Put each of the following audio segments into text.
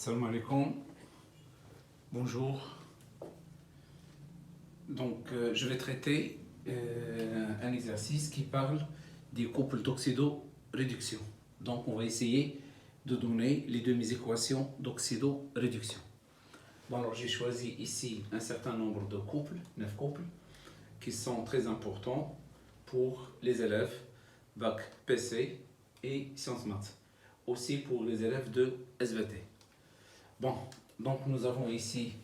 Salam alaikum, bonjour. Donc, je vais traiter un exercice qui parle des couples d'oxydo-réduction. Donc, on va essayer de donner les demi-équations d'oxydo-réduction. Bon, alors j'ai choisi ici un certain nombre de couples, 9 couples, qui sont très importants pour les élèves bac PC et sciences maths. Aussi pour les élèves de SVT. Bon, donc nous avons ici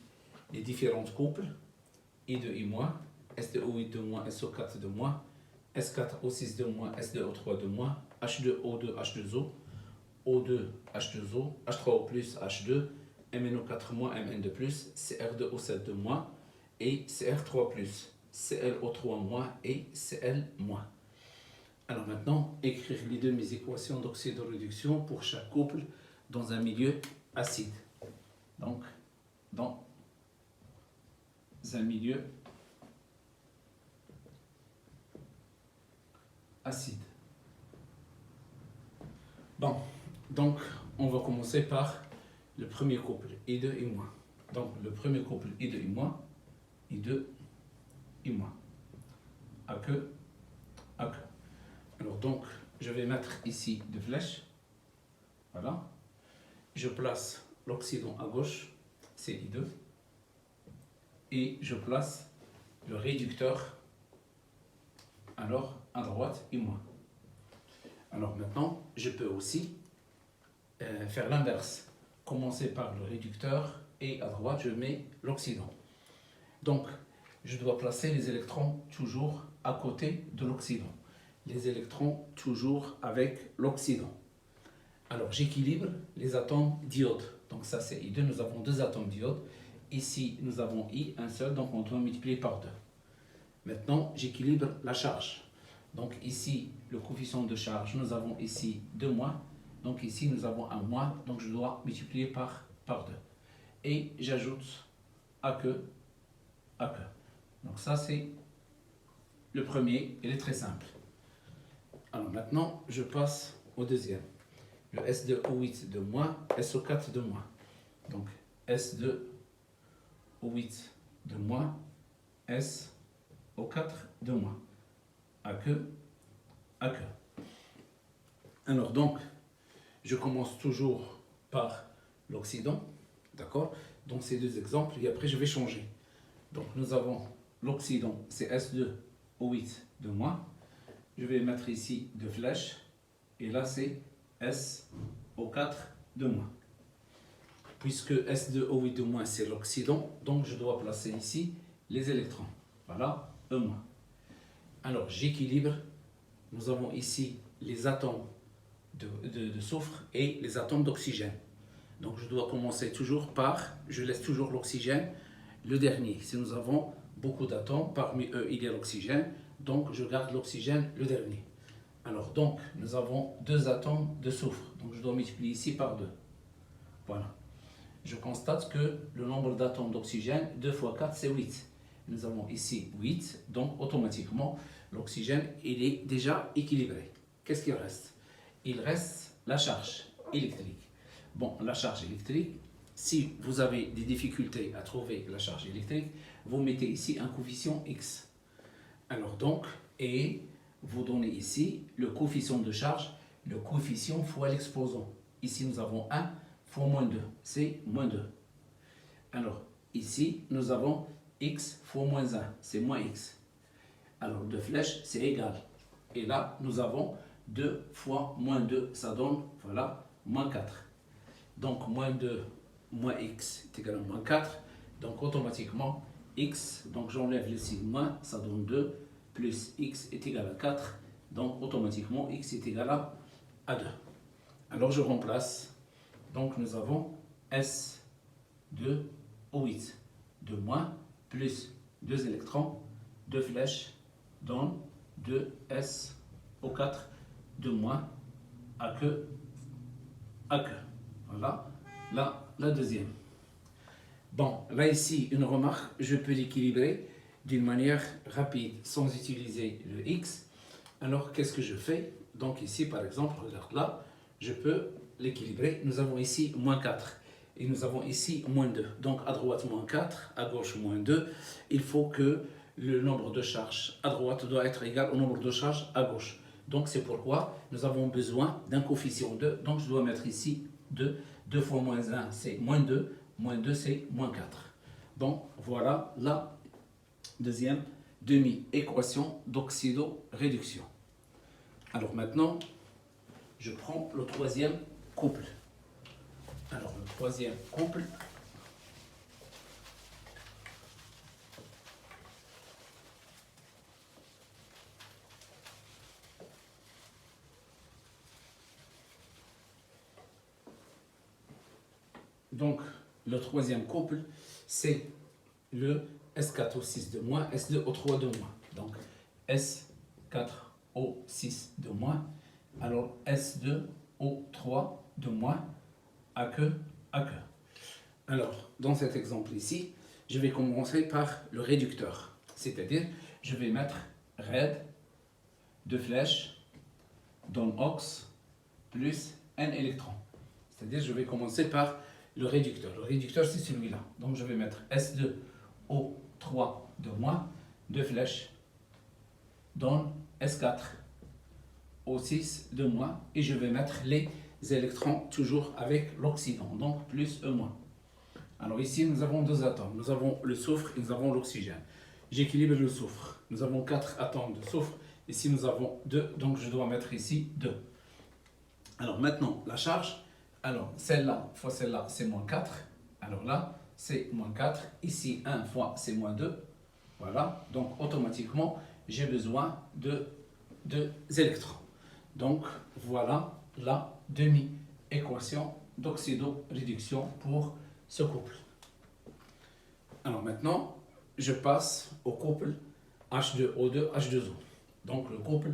les différents couples, I2, I-, S2O8 de moins, SO4 de moins, S4O6 de moins, S2O3 de moins, H2O2, H2O, O2, H2O, H3O plus, H2, MnO4 moins, Mn de plus, Cr2O7 de moins et Cr3 plus, ClO3 moins et Cl moins. Alors maintenant, écrire les demi-équations d'oxydoréduction pour chaque couple dans un milieu acide. Donc, dans un milieu acide. Bon, donc on va commencer par le premier couple, I2, I-. Donc le premier couple, I2, I-, I2, I-. A que. Alors donc, je vais mettre ici deux flèches. Voilà. Je place l'oxydant à gauche, c'est I2. Et je place le réducteur alors à droite, I-. Alors maintenant, je peux aussi faire l'inverse. Commencer par le réducteur et à droite, je mets l'oxydant. Donc, je dois placer les électrons toujours à côté de l'oxydant. Les électrons toujours avec l'oxydant. Alors, j'équilibre les atomes d'iode. Donc ça, c'est I2. Nous avons deux atomes d'iode. Ici, nous avons I, un seul, donc on doit multiplier par 2. Maintenant, j'équilibre la charge. Donc ici, le coefficient de charge, nous avons ici 2 moins. Donc ici, nous avons 1 moins. Donc je dois multiplier par 2. Et j'ajoute A que. Donc ça, c'est le premier. Il est très simple. Alors maintenant, je passe au deuxième. Le S2O8 de moins, SO4 de moins. Donc S2O8 de moins, SO4 de moins. A que. Alors donc, je commence toujours par l'oxydant, d'accord? Donc ces deux exemples, et après je vais changer. Donc nous avons l'oxydant, c'est S2O8 de moins. Je vais mettre ici deux flèches, et là c'est SO4 de moins. Puisque S2O8 de moins c'est l'oxydant, donc je dois placer ici les électrons. Voilà, E-. Alors j'équilibre, nous avons ici les atomes de soufre et les atomes d'oxygène. Donc je dois commencer toujours par, je laisse toujours l'oxygène le dernier. Si nous avons beaucoup d'atomes, parmi eux il y a l'oxygène, donc je garde l'oxygène le dernier. Alors donc nous avons deux atomes de soufre, donc je dois multiplier ici par 2. Voilà. Je constate que le nombre d'atomes d'oxygène, 2 fois 4 c'est 8. Nous avons ici 8, donc automatiquement l'oxygène il est déjà équilibré. Qu'est-ce qu'il reste? Il reste la charge électrique. Bon, la charge électrique, si vous avez des difficultés à trouver la charge électrique, vous mettez ici un coefficient X. Alors donc, et vous donnez ici le coefficient de charge, le coefficient fois l'exposant. Ici nous avons 1 fois moins 2, c'est moins 2. Alors ici nous avons x fois moins 1, c'est moins x. Alors deux flèches, c'est égal. Et là, nous avons 2 fois moins 2, ça donne, voilà, moins 4. Donc moins 2 moins x est égal à moins 4. Donc automatiquement, x, donc j'enlève le signe moins, ça donne 2, plus x est égal à 4. Donc automatiquement, x est égal à 2. Alors je remplace. Donc nous avons S2O8 de moins plus 2 électrons, 2 flèches, donne 2SO4 de moins A que. Voilà, là, la deuxième. Bon, là ici, une remarque, je peux l'équilibrer d'une manière rapide sans utiliser le X. Alors, qu'est-ce que je fais? Donc ici, par exemple, regarde là, je peux l'équilibrer. Nous avons ici moins 4. et nous avons ici moins 2. Donc à droite moins 4, à gauche moins 2. Il faut que le nombre de charges à droite doit être égal au nombre de charges à gauche. Donc c'est pourquoi nous avons besoin d'un coefficient 2. Donc je dois mettre ici 2. 2 fois moins 1, c'est moins 2. Moins 2, c'est moins 4. Donc voilà la deuxième demi-équation d'oxydoréduction. Alors maintenant, je prends le troisième couple. Alors le troisième couple, donc le troisième couple, c'est le S4O6 de moins, S2O3 de moins. Donc S4O6 de moins, alors S2O3 de moins, à que. Alors, dans cet exemple ici, je vais commencer par le réducteur. C'est-à-dire, je vais mettre RED, 2 flèches, dans OX, plus N électrons. C'est-à-dire, je vais commencer par le réducteur. Le réducteur, c'est celui-là. Donc, je vais mettre S2O3 de moins, 2 flèches, dans S4O6 de moins, et je vais mettre les électrons toujours avec l'oxydant, donc plus E-. Alors ici, nous avons deux atomes. Nous avons le soufre et nous avons l'oxygène. J'équilibre le soufre. Nous avons 4 atomes de soufre. Ici, nous avons 2, donc je dois mettre ici 2. Alors maintenant, la charge. Alors, celle-là fois celle-là, c'est moins 4. Alors là, c'est moins 4. Ici, 1 fois, c'est moins 2. Voilà. Donc, automatiquement, j'ai besoin de 2 électrons. Donc, voilà la demi-équation d'oxydoréduction pour ce couple. Alors maintenant, je passe au couple H2O2, H2O. Donc, le couple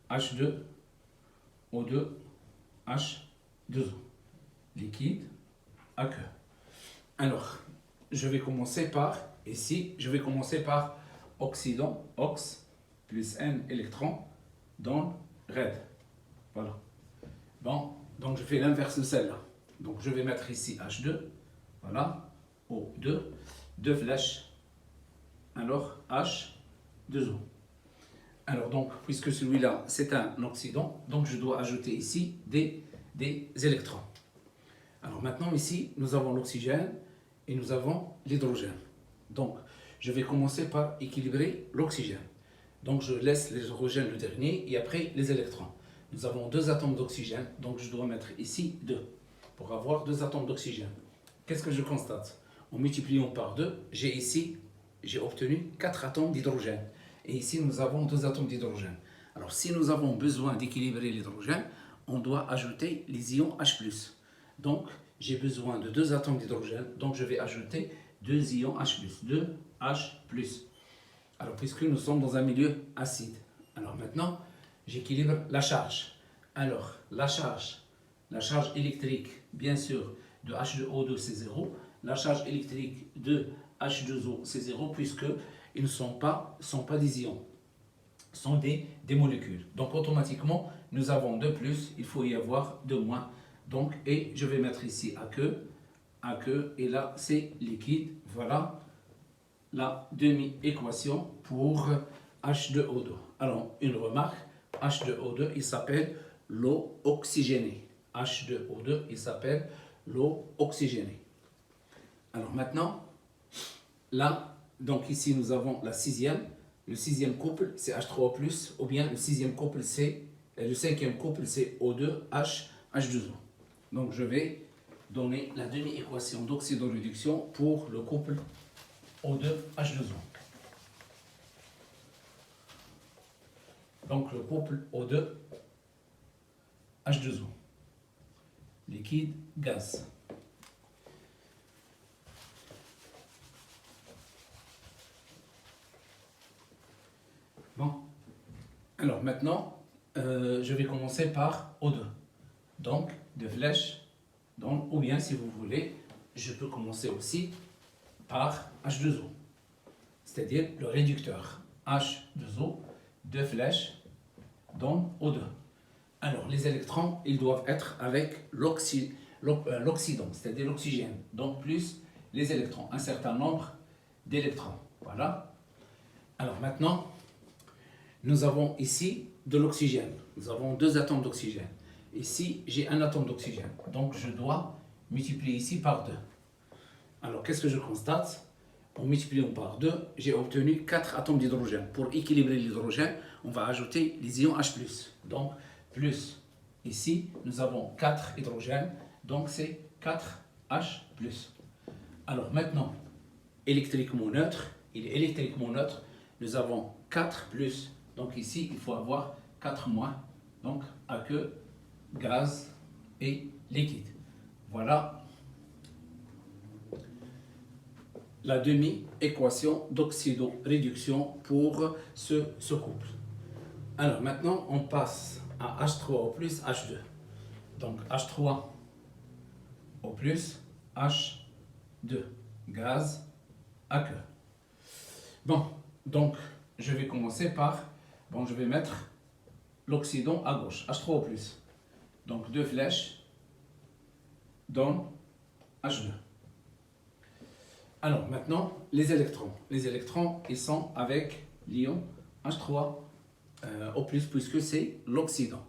H2O2, H2O. Liquide, aqueux. Alors, je vais commencer par, ici, je vais commencer par oxydant, OX, plus N électrons, dans RED. Voilà. Bon, donc je fais l'inverse de celle-là. Donc je vais mettre ici H2, voilà, O2, 2 flèches, alors H2O. Alors donc, puisque celui-là, c'est un oxydant, donc je dois ajouter ici des électrons. Alors maintenant, ici, nous avons l'oxygène et nous avons l'hydrogène. Donc, je vais commencer par équilibrer l'oxygène. Donc, je laisse l'hydrogène le dernier et après les électrons. Nous avons 2 atomes d'oxygène, donc je dois mettre ici 2 pour avoir 2 atomes d'oxygène. Qu'est-ce que je constate? En multipliant par 2, j'ai obtenu 4 atomes d'hydrogène. Et ici, nous avons 2 atomes d'hydrogène. Alors, si nous avons besoin d'équilibrer l'hydrogène, on doit ajouter les ions H+. Donc, j'ai besoin de 2 atomes d'hydrogène, donc je vais ajouter 2 ions H+, 2 H+. Alors, puisque nous sommes dans un milieu acide, alors maintenant, j'équilibre la charge. Alors, la charge électrique, bien sûr, de H2O2, c'est 0. La charge électrique de H2O, c'est 0, puisqu'ils ne sont pas des ions, sont des molécules. Donc, automatiquement, nous avons 2 plus, il faut y avoir 2 moins. Donc, et je vais mettre ici aqueux, et là, c'est liquide. Voilà la demi-équation pour H2O2. Alors, une remarque, H2O2, il s'appelle l'eau oxygénée. H2O2, il s'appelle l'eau oxygénée. Alors maintenant, là, donc ici nous avons la sixième. Le sixième couple, c'est H3O+, ou bien le sixième couple, le cinquième couple, c'est O2H, H2O. Donc je vais donner la demi-équation d'oxydoréduction pour le couple O2H2O. Donc le couple O2H2O. Liquide, gaz. Bon. Alors maintenant, je vais commencer par O2. Donc, 2 flèches. Donc, ou bien, si vous voulez, je peux commencer aussi par H2O. C'est-à-dire le réducteur. H2O, 2 flèches, dans O2. Alors, les électrons, ils doivent être avec l'oxydant, c'est-à-dire l'oxygène. Donc plus les électrons, un certain nombre d'électrons. Voilà. Alors maintenant, nous avons ici de l'oxygène. Nous avons 2 atomes d'oxygène. Ici, j'ai un atome d'oxygène. Donc je dois multiplier ici par 2. Alors qu'est-ce que je constate? En multipliant par 2, j'ai obtenu 4 atomes d'hydrogène. Pour équilibrer l'hydrogène, on va ajouter les ions H+. Donc plus, ici, nous avons 4 hydrogènes. Donc c'est 4H+. Alors maintenant, électriquement neutre, il est électriquement neutre. Nous avons 4 plus. Donc ici, il faut avoir 4 moins. Donc aqueux, gaz et liquide. Voilà la demi-équation d'oxydoréduction pour ce couple. Alors maintenant, on passe à H3O plus H2. Donc H3O plus H2, gaz aqueux. Bon, donc je vais commencer par, je vais mettre l'oxydant à gauche, H3O plus. Donc 2 flèches donnent H2. Alors maintenant, les électrons. Les électrons, ils sont avec l'ion H3O+, puisque c'est l'oxydant.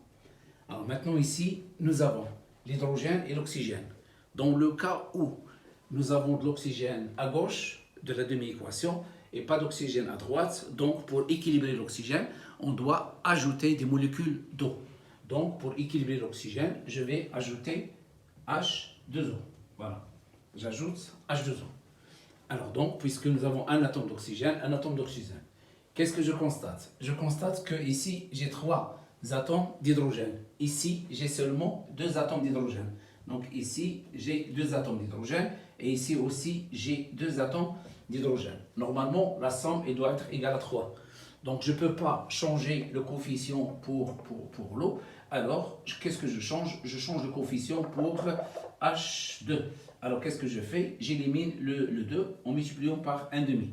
Alors maintenant ici, nous avons l'hydrogène et l'oxygène. Dans le cas où nous avons de l'oxygène à gauche de la demi-équation et pas d'oxygène à droite, donc pour équilibrer l'oxygène, on doit ajouter des molécules d'eau. Donc pour équilibrer l'oxygène, je vais ajouter H2O. Voilà, j'ajoute H2O. Alors donc, puisque nous avons un atome d'oxygène, qu'est-ce que je constate? Je constate que ici, j'ai 3 atomes d'hydrogène. Ici, j'ai seulement 2 atomes d'hydrogène. Donc ici, j'ai 2 atomes d'hydrogène et ici aussi, j'ai 2 atomes d'hydrogène. Normalement, la somme elle doit être égale à 3. Donc je ne peux pas changer le coefficient pour l'eau. Alors, qu'est-ce que je change? Je change le coefficient pour H2. Alors qu'est-ce que je fais? J'élimine le 2 en multipliant par 1,5.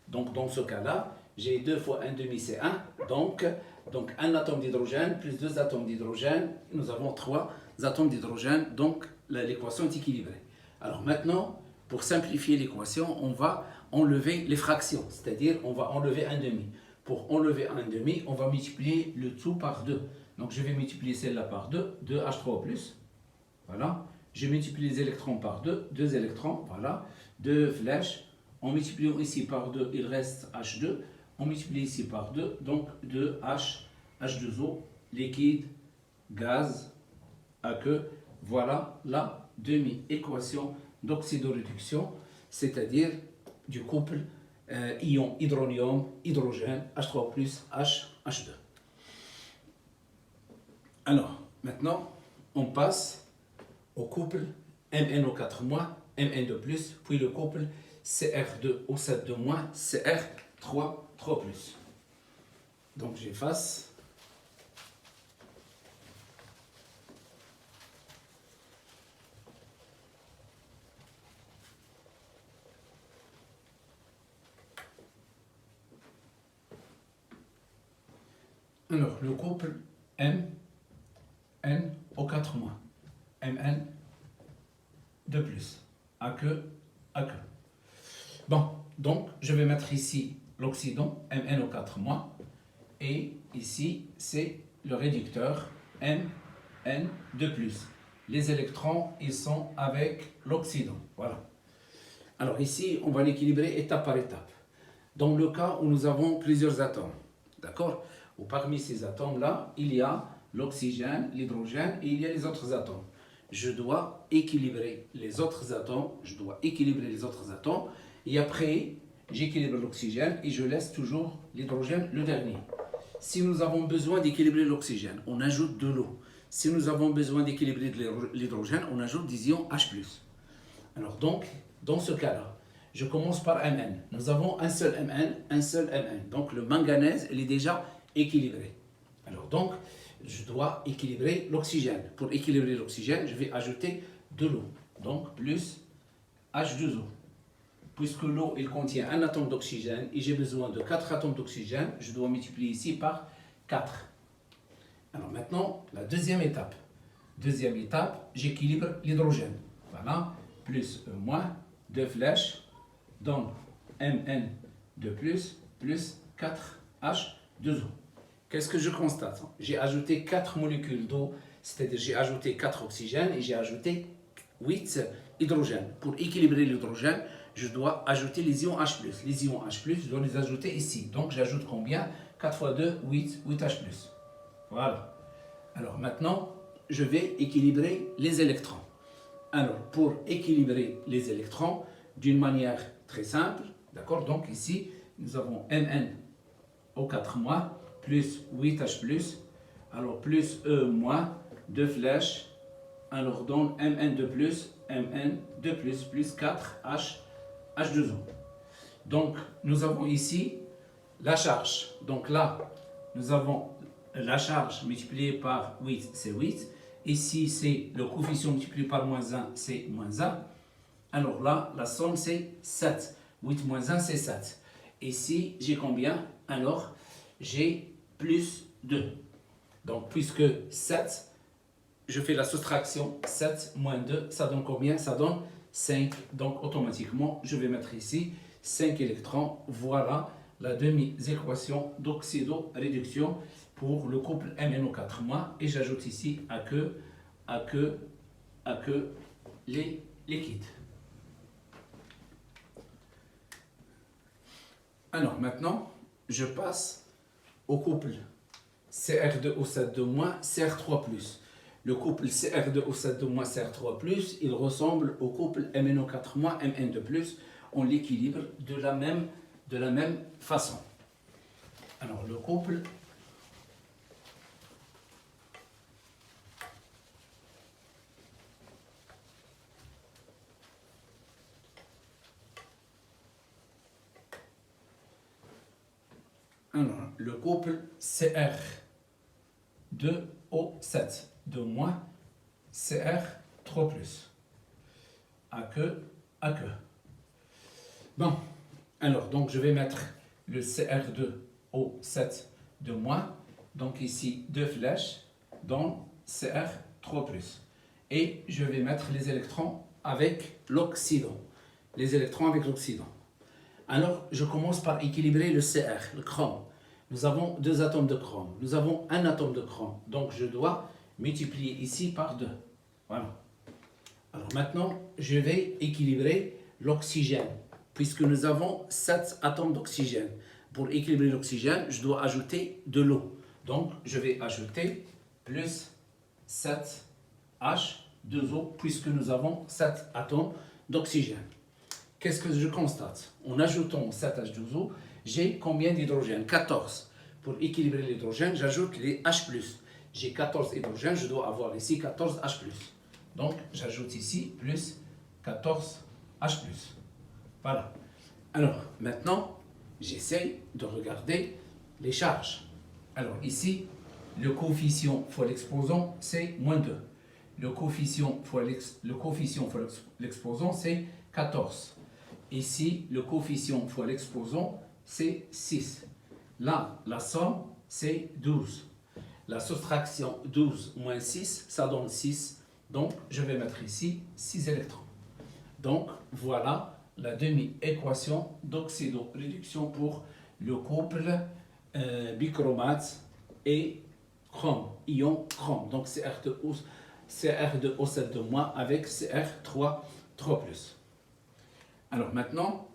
Donc dans ce cas-là, j'ai 2 fois 1,5 c'est 1. Donc un atome d'hydrogène plus 2 atomes d'hydrogène, nous avons 3 atomes d'hydrogène, donc l'équation est équilibrée. Alors maintenant, pour simplifier l'équation, on va enlever les fractions, c'est-à-dire on va enlever 1,5. Pour enlever 1,5, on va multiplier le tout par 2. Donc je vais multiplier celle-là par 2, 2H3O+. Voilà. Je multiplie les électrons par 2, 2 électrons, voilà. 2 flèches. En multipliant ici par 2, il reste H2. On multiplie ici par 2, donc 2H, H2O, liquide, gaz, aqueux. Voilà la demi-équation d'oxydoréduction, c'est-à-dire du couple ion hydronium, hydrogène, H3O+, H2. Alors, maintenant, on passe au couple MnO4-, Mn2+, puis le couple Cr2O7-, Cr3-. Donc j'efface. Alors, le couple MnO4-, Mn2+, aqueux. Bon, donc je vais mettre ici l'oxydant MnO4-, et ici c'est le réducteur Mn2+. Les électrons, ils sont avec l'oxydant. Voilà. Alors ici, on va l'équilibrer étape par étape. Dans le cas où nous avons plusieurs atomes, d'accord? Ou parmi ces atomes-là, il y a l'oxygène, l'hydrogène et il y a les autres atomes. Je dois équilibrer les autres atomes, et après, j'équilibre l'oxygène et je laisse toujours l'hydrogène le dernier. Si nous avons besoin d'équilibrer l'oxygène, on ajoute de l'eau. Si nous avons besoin d'équilibrer l'hydrogène, on ajoute des ions H+. Alors donc, dans ce cas-là, je commence par Mn. Nous avons un seul Mn. Donc le manganèse, il est déjà équilibré. Alors donc, je dois équilibrer l'oxygène. Pour équilibrer l'oxygène, je vais ajouter de l'eau. Donc plus H2O. Puisque l'eau, il contient un atome d'oxygène et j'ai besoin de 4 atomes d'oxygène, je dois multiplier ici par 4. Alors maintenant, la deuxième étape. Deuxième étape, j'équilibre l'hydrogène. Voilà, plus E moins, 2 flèches, donc Mn de plus 4H2O. Qu'est-ce que je constate? J'ai ajouté 4 molécules d'eau, c'est-à-dire j'ai ajouté 4 oxygènes et j'ai ajouté 8 hydrogènes. Pour équilibrer l'hydrogène, je dois ajouter les ions H+. Les ions H+, je dois les ajouter ici. Donc j'ajoute combien? 4 fois 2, 8, 8H+. Voilà. Alors maintenant, je vais équilibrer les électrons. Alors, pour équilibrer les électrons, d'une manière très simple, d'accord? Donc ici, nous avons Mn au 4 moins, plus 8H+, alors plus E moins, 2 flèches, alors donc Mn de plus, plus 4H2O. Donc, nous avons ici la charge. Donc là, nous avons la charge multipliée par 8, c'est 8. Ici, c'est le coefficient multiplié par moins 1, c'est moins 1. Alors là, la somme, c'est 7. 8 moins 1, c'est 7. Ici, j'ai combien? Alors, j'ai plus 2. Donc, puisque 7, je fais la soustraction. 7 moins 2, ça donne combien? Ça donne 5. Donc, automatiquement, je vais mettre ici 5 électrons. Voilà la demi-équation d'oxydoréduction pour le couple MnO4-, et j'ajoute ici à que les liquides. Alors maintenant, je passe au couple Cr2O7-, Cr3+. Le couple Cr2O7-, Cr3+, il ressemble au couple MnO4-, Mn2+. On l'équilibre de la même façon. Alors le couple Cr2O7 de moins Cr3 plus. À que. Bon, alors donc je vais mettre le Cr2O7 de moins, donc ici 2 flèches dans Cr3 plus. Et je vais mettre les électrons avec l'oxydant. Alors, je commence par équilibrer le Cr, le chrome. Nous avons 2 atomes de chrome. Nous avons un atome de chrome. Donc, je dois multiplier ici par 2. Voilà. Alors maintenant, je vais équilibrer l'oxygène, puisque nous avons 7 atomes d'oxygène. Pour équilibrer l'oxygène, je dois ajouter de l'eau. Donc, je vais ajouter plus 7H2O, puisque nous avons 7 atomes d'oxygène. Qu'est-ce que je constate? En ajoutant 7H2O, j'ai combien d'hydrogène? 14. Pour équilibrer l'hydrogène, j'ajoute les H+. J'ai 14 hydrogènes, je dois avoir ici 14 H+. Donc, j'ajoute ici plus 14 H+. Voilà. Alors, maintenant, j'essaie de regarder les charges. Alors, ici, le coefficient fois l'exposant, c'est moins 2. Le coefficient fois l'exposant, c'est 14. Ici, le coefficient fois l'exposant, c'est 6. Là, la somme, c'est 12. La soustraction 12 moins 6, ça donne 6. Donc, je vais mettre ici 6 électrons. Donc, voilà la demi-équation d'oxydoréduction pour le couple bichromate et chrome, ion chrome. Donc, Cr2O7 de moins avec Cr3 plus. Alors maintenant,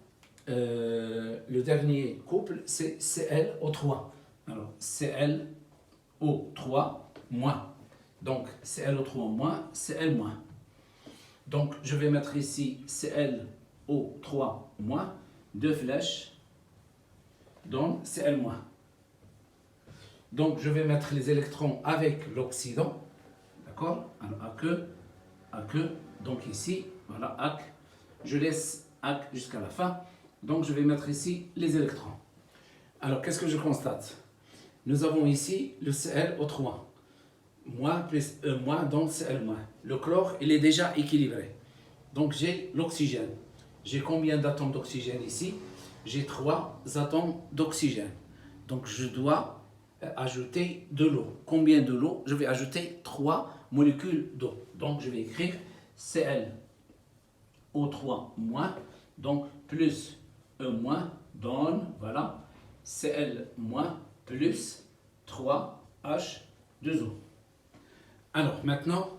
le dernier couple, c'est ClO3. Alors, ClO3 moins. Donc, ClO3 moins, Cl moins. Donc, je vais mettre ici ClO3 moins, 2 flèches, donc Cl moins. Donc, je vais mettre les électrons avec l'oxydant. D'accord? Alors, à que, donc ici, voilà, AC. Je laisse AC jusqu'à la fin. Donc, je vais mettre ici les électrons. Alors, qu'est-ce que je constate? Nous avons ici le ClO3. Moins plus E moins, donc Cl moins. Le chlore, il est déjà équilibré. Donc, j'ai l'oxygène. J'ai combien d'atomes d'oxygène ici? J'ai 3 atomes d'oxygène. Donc, je dois ajouter de l'eau. Combien de l'eau? Je vais ajouter 3 molécules d'eau. Donc je vais écrire ClO3-, donc plus E- donne, voilà, Cl- plus 3H2O. Alors maintenant,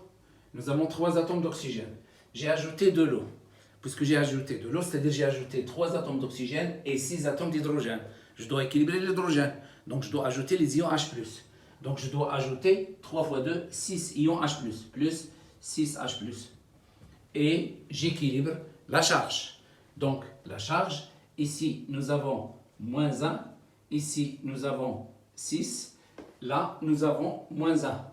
nous avons 3 atomes d'oxygène. J'ai ajouté de l'eau. Puisque j'ai ajouté de l'eau, c'est-à-dire j'ai ajouté 3 atomes d'oxygène et 6 atomes d'hydrogène. Je dois équilibrer l'hydrogène. Donc je dois ajouter les ions H+. Donc je dois ajouter 3 fois 2, 6 ions H+, plus 6H+. Et j'équilibre la charge. Donc la charge, ici nous avons -1, ici nous avons 6, là nous avons -1.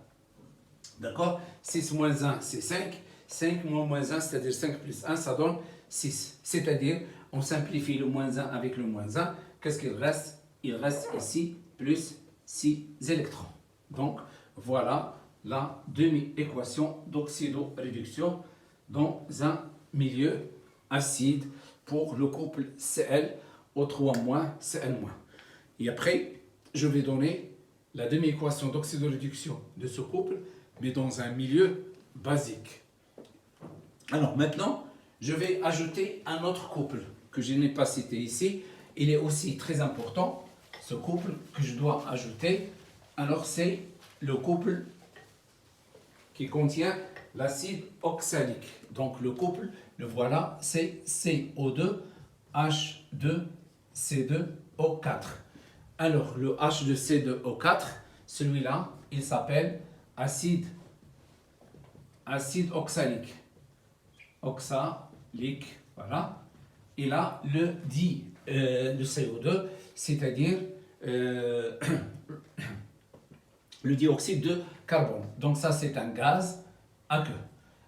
D'accord? 6 moins 1, c'est 5. 5 moins 1, c'est-à-dire 5 plus 1, ça donne 6. C'est-à-dire, on simplifie le -1 avec le -1. Qu'est-ce qu'il reste? Il reste ici plus 6 électrons. Donc, voilà la demi-équation d'oxydoréduction dans un milieu acide pour le couple ClO3-, Cl-. Et après, je vais donner la demi-équation d'oxydoréduction de ce couple, mais dans un milieu basique. Alors maintenant, je vais ajouter un autre couple que je n'ai pas cité ici. Il est aussi très important, ce couple que je dois ajouter. Alors c'est le couple qui contient l'acide oxalique. Donc le couple, le voilà, c'est CO2H2C2O4. Alors le H2C2O4, celui-là, il s'appelle acide oxalique. Oxalique, voilà. Et là, le CO2, c'est-à-dire le dioxyde de carbone. Donc ça, c'est un gaz aqueux.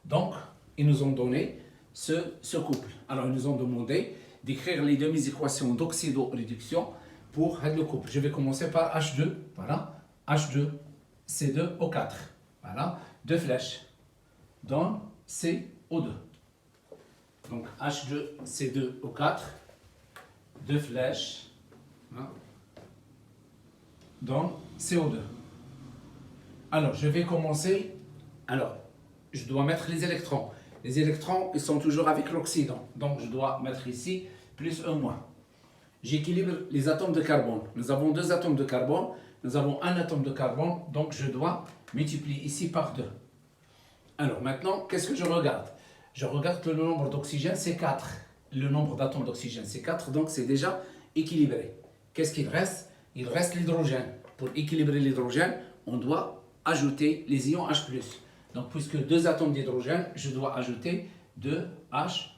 Donc, ils nous ont donné ce couple. Alors, ils nous ont demandé d'écrire les demi-équations d'oxydoréduction pour le couple. Je vais commencer par H2, voilà. H2C2O4, voilà. 2 flèches dans CO2. Donc H2C2O4, 2 flèches, hein, dans CO2. Alors, je vais commencer. Alors, je dois mettre les électrons. Les électrons, ils sont toujours avec l'oxydant. Donc, je dois mettre ici plus E-. J'équilibre les atomes de carbone. Nous avons 2 atomes de carbone. Nous avons un atome de carbone. Donc, je dois multiplier ici par 2. Alors, maintenant, qu'est-ce que je regarde? Je regarde que le nombre d'oxygène, c'est 4. Le nombre d'atomes d'oxygène, c'est 4. Donc, c'est déjà équilibré. Qu'est-ce qu'il reste? Il reste l'hydrogène. Pour équilibrer l'hydrogène, on doit ajouter les ions H+. Donc, puisque 2 atomes d'hydrogène, je dois ajouter 2 H+.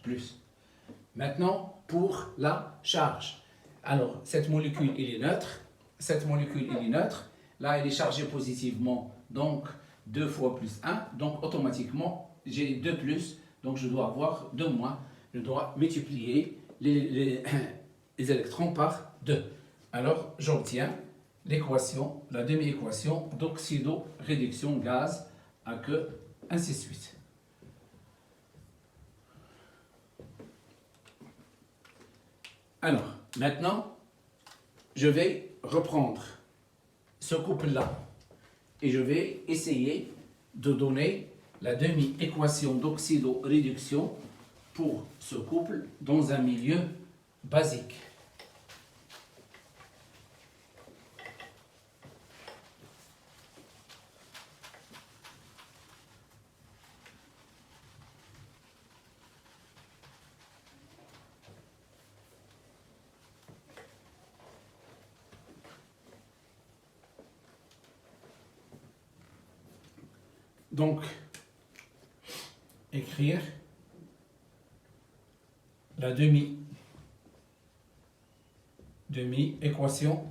Maintenant, pour la charge. Alors, cette molécule, elle est neutre. Cette molécule, elle est neutre. Là, elle est chargée positivement. Donc, 2 fois plus 1. Donc, automatiquement, j'ai 2 plus. Donc, je dois avoir 2 moins. Je dois multiplier les électrons par 2. Alors, j'obtiens l'équation, la demi-équation d'oxydoréduction gaz aqueux, ainsi de suite. Alors, maintenant, je vais reprendre ce couple-là et je vais essayer de donner la demi-équation d'oxydoréduction pour ce couple dans un milieu basique. Donc, écrire la demi-équation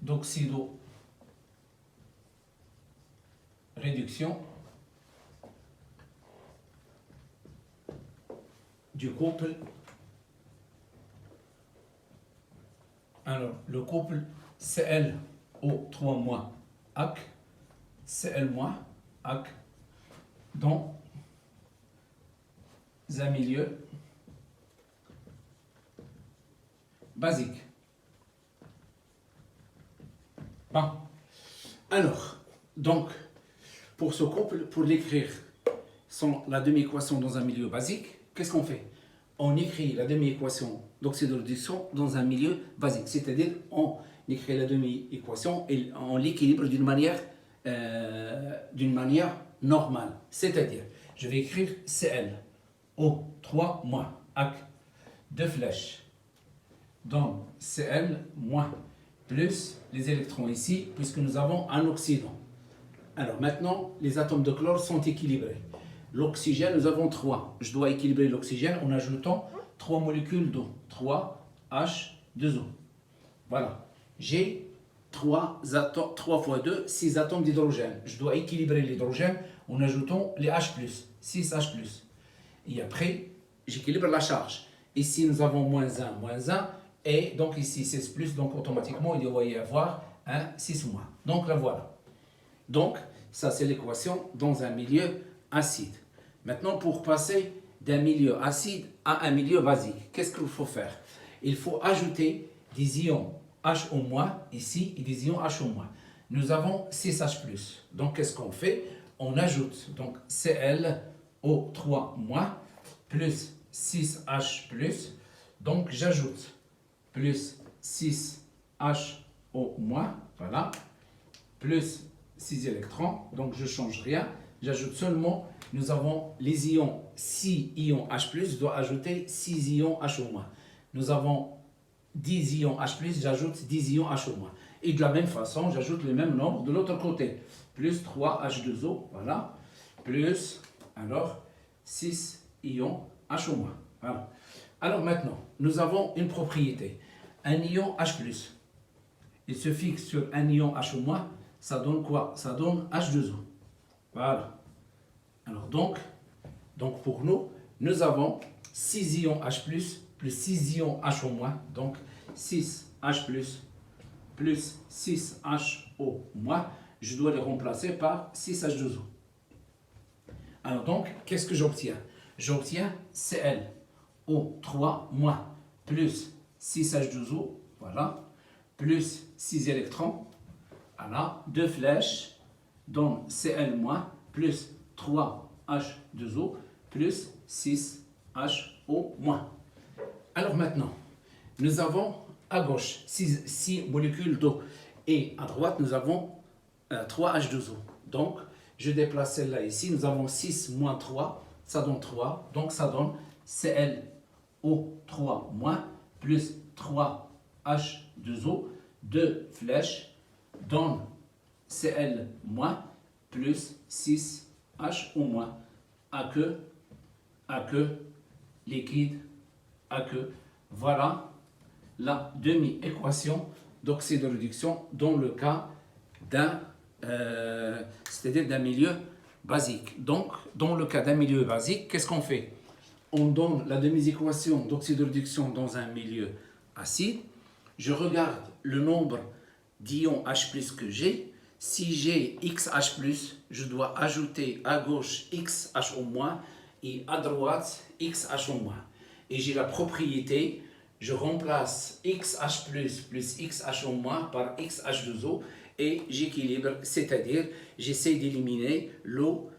d'oxydoréduction du couple. Alors, le couple ClO3- AC, Cl- AC, dans un milieu basique. Bon. Alors, donc, pour ce couple, pour l'écrire sans la demi-équation dans un milieu basique, qu'est-ce qu'on fait? On écrit la demi-équation d'oxydoréduction dans un milieu basique, c'est-à-dire on écrit la demi-équation et on l'équilibre d'une manière normale. C'est-à-dire, je vais écrire Cl, O3 moins, avec deux flèches. Donc Cl moins plus les électrons ici, puisque nous avons un oxydant. Alors maintenant, les atomes de chlore sont équilibrés. L'oxygène, nous avons 3. Je dois équilibrer l'oxygène en ajoutant 3 molécules d'eau. 3H2O. Voilà. J'ai 3 fois 2, 6 atomes d'hydrogène. Je dois équilibrer l'hydrogène en ajoutant les H+, 6H+. Et après, j'équilibre la charge. Ici, nous avons moins 1. Et donc ici, 6+, donc automatiquement, il doit y avoir un 6-. Donc la voilà. Donc, ça c'est l'équation dans un milieu acide. Maintenant, pour passer d'un milieu acide à un milieu basique, qu'est-ce qu'il faut faire? Il faut ajouter des ions HO- ici et des ions HO-. Nous avons 6H+. Donc, qu'est-ce qu'on fait? On ajoute donc ClO3- plus 6H+. Donc, j'ajoute plus 6HO-, voilà, plus 6 électrons, donc je ne change rien, j'ajoute seulement, nous avons les ions 6 ions H+, je dois ajouter 6 ions HO-. Nous avons 10 ions H+, j'ajoute 10 ions HO-. Et de la même façon, j'ajoute le même nombre de l'autre côté, plus 3H2O, voilà, plus, alors, 6 ions HO-. Voilà. Alors maintenant, nous avons une propriété. Un ion H+, il se fixe sur un ion HO-, ça donne quoi? Ça donne H2O. Voilà. Alors donc pour nous, nous avons 6 ions H+, plus 6 ions HO-, donc 6H+, plus 6HO-, je dois les remplacer par 6H2O. Alors donc, qu'est-ce que j'obtiens? J'obtiens ClO3- plus 6H2O, voilà, plus 6 électrons, voilà, 2 flèches, donc Cl- plus 3H2O, plus 6HO-. Alors maintenant, nous avons à gauche 6 molécules d'eau et à droite nous avons 3H2O. Donc, je déplace celle-là ici, nous avons 6 moins 3, ça donne 3, donc ça donne ClO3- plus 3H2O, 2 flèches, donne Cl- plus 6HO-, aqueux, liquide, aqueux. Voilà la demi-équation d'oxydoréduction dans le cas c'est-à-dire d'un milieu basique. Donc, dans le cas d'un milieu basique, qu'est-ce qu'on fait? On donne la demi-équation d'oxydoréduction dans un milieu acide. Je regarde le nombre d'ions H+ que j'ai. Si j'ai XH+, je dois ajouter à gauche XHO- et à droite XHO-. Et j'ai la propriété, je remplace XH+ plus XHO- par XH2O et j'équilibre, c'est-à-dire j'essaie d'éliminer l'eau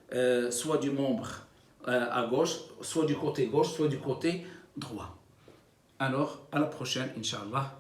soit du membre à gauche, soit du côté gauche, soit du côté droit. Alors, à la prochaine, Inch'Allah.